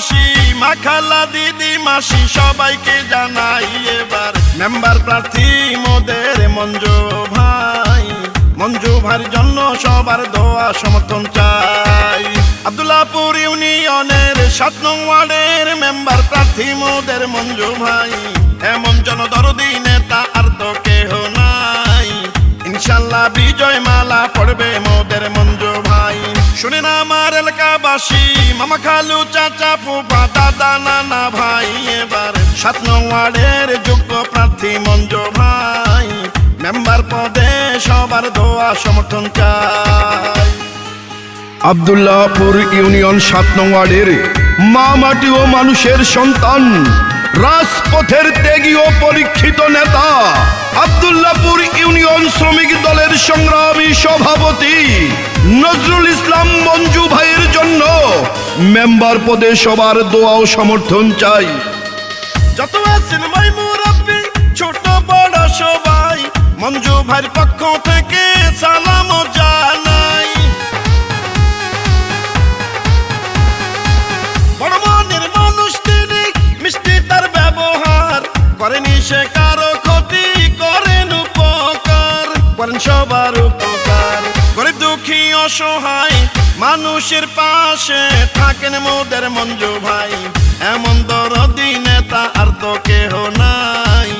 এলাকাবাসী, মা খালা দিদি মাসি সবাইকে জানাই এবার মেম্বার প্রার্থী মোদের মঞ্জু ভাই। মঞ্জু ভাইয়ের জন্য সবার দোয়া সমর্থন চাই। আব্দুল্লাহপুর ইউনিয়নের 7 নং ওয়ার্ডের মেম্বার প্রার্থী মোদের মঞ্জু ভাই। এমন জনদরদি নেতা আর তো কেহ নাই, ইনশাল্লাহ বিজয় মালা পড়বে মোদের মঞ্জু ভাই। শুনেন আমার এলাকাবাসী, মামা খালু চাচা ফুফা দাদা নানা ভাই, এবার 7 নং ওয়ার্ডের যোগ্য প্রার্থী মঞ্জু ভাই। মেম্বার পদে সবার দোয়া সমর্থন চাই। আব্দুল্লাহপুর ইউনিয়ন 7 নং ওয়ার্ডের মা মাটি ও মানুষের সন্তান, রাজপথের ত্যাগী ও পরীক্ষিত নেতা, আব্দুল্লাহপুর ইউনিয়ন শ্রমিক দলের সংগ্রামী সভাপতি নজরুল ইসলাম মঞ্জু ভাইয়ের জন্য মেম্বার পদে সবার দোয়া ও সমর্থন চাই। যত আছেন ভাই মুরব্বি ছোট বড় সবাই, মঞ্জু ভাইয়ের পক্ষ থেকে সালাম জানাই। বড় মনের মানুষ তিনি, মিষ্টি তার ব্যবহার, করেনি সে কারো ক্ষতি, করেন উপকার, করেন সবার উপকার। গরিব দুঃখী অসহায় মানুষের পাশে থাকেন মোদের মঞ্জু ভাই। এমন দরদি নেতা আর তো কেহ নাই,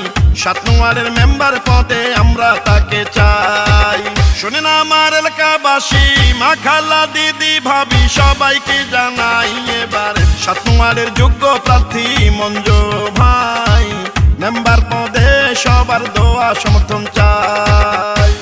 7 নং ওয়ার্ডের মেম্বার পদে আমরা তাকে চাই। শুনেন আমার এলাকাবাসী, মা খালা দিদি ভাবি সবাইকে জানাই এবার 7 নং ওয়ার্ডের যোগ্য প্রার্থী মঞ্জু ভাই। মেম্বার পদে সবার দোয়া সমর্থন চাই।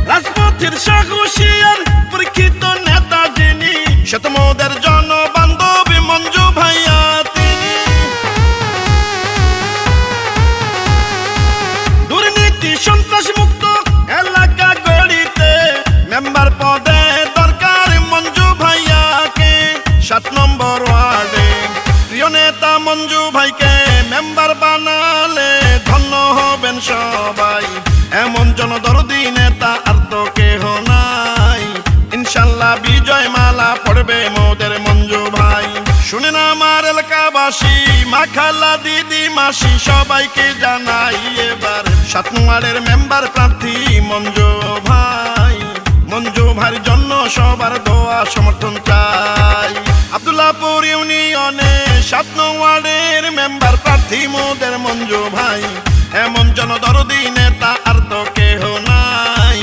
রাজপথের সাহসিয়ার পরীক্ষিত নেতা যিনি, সে তো মোদের জনবান্ধবী মঞ্জু ভাইয়া তিনি। দুর্নীতি সন্ত্রাস মুক্ত এলাকা গড়িতে মেম্বার পদে দরকার মঞ্জু ভাইয়াকে। 7 নম্বর ওয়ার্ডে প্রিয় নেতা মঞ্জু ভাইকে মেম্বার বানালে ধন্য হবেন সবাই। এমন জনদরদি নেতা আর তো কেহ নাই, ইনশাল্লাহ বিজয় মালা পড়বে মোদের মঞ্জু ভাই। শুনেন আমার এলাকাবাসী, মা খালা দিদি মাসি সবাইকে জানাই এবার 7 নং ওয়ার্ডের মেম্বার প্রার্থী মঞ্জু ভাই। মঞ্জু ভাইয়ের জন্য সবার দোয়া সমর্থন চাই। আব্দুল্লাহপুর ইউনিয়নে 7 নং ওয়ার্ডের মেম্বার প্রার্থী মোদের মঞ্জু ভাই। এমন জনদরদি নেতা আর তো কেহ নাই,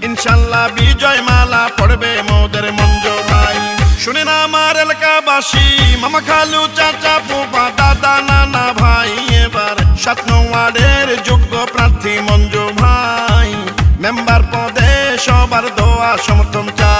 ইনশাল্লাহ বিজয় মালা পড়বে মোদের মঞ্জু ভাই। শুনেন আমার এলাকাবাসী, মামা খালু চাচা ফুফা দাদা নানা ভাই, এবার 7 নং ওয়ার্ডের যোগ্য প্রার্থী মঞ্জু ভাই। মেম্বার পদে সবার দোয়া সমর্থন চাই।